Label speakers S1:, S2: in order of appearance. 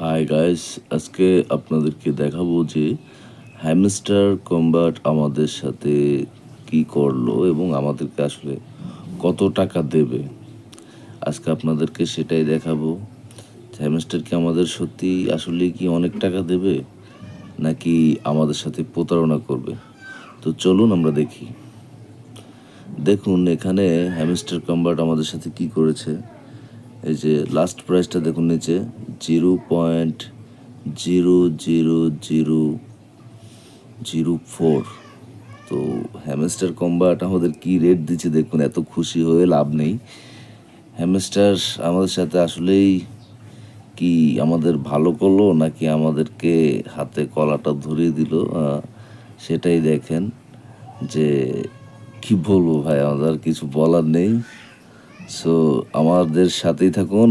S1: Hi guys, আজকে আপনাদেরকে দেখাবো যে হ্যামস্টার কম্ব্যাট আমাদের সাথে কি করলো এবং আমাদেরকে আসলে কত টাকা দেবে। আজকে আপনাদেরকে সেটাই দেখাবো। হ্যামস্টার কি আমাদের সত্যি আসলে কি অনেক টাকা দেবে, নাকি আমাদের সাথে প্রতারণা করবে? তো চলুন আমরা দেখি। দেখুন এখানে হ্যামস্টার কম্ব্যাট আমাদের সাথে কি করেছে। এই যে লাস্ট প্রাইসটা দেখুন নিচে 0.000004। তো হ্যামস্টার কম্ব্যাট আমাদের কি রেট দিচ্ছে দেখুন, এত খুশি হয়ে লাভ নেই। হ্যামস্টার আমাদের সাথে আসলেই কি আমাদের ভালো করলো, নাকি আমাদেরকে হাতে কলাটা ধরিয়ে দিল, সেটাই দেখেন। যে কি বলবো ভাই, আমাদের আর কিছু বলার নেই। সো আমাদের সাথেই থাকুন।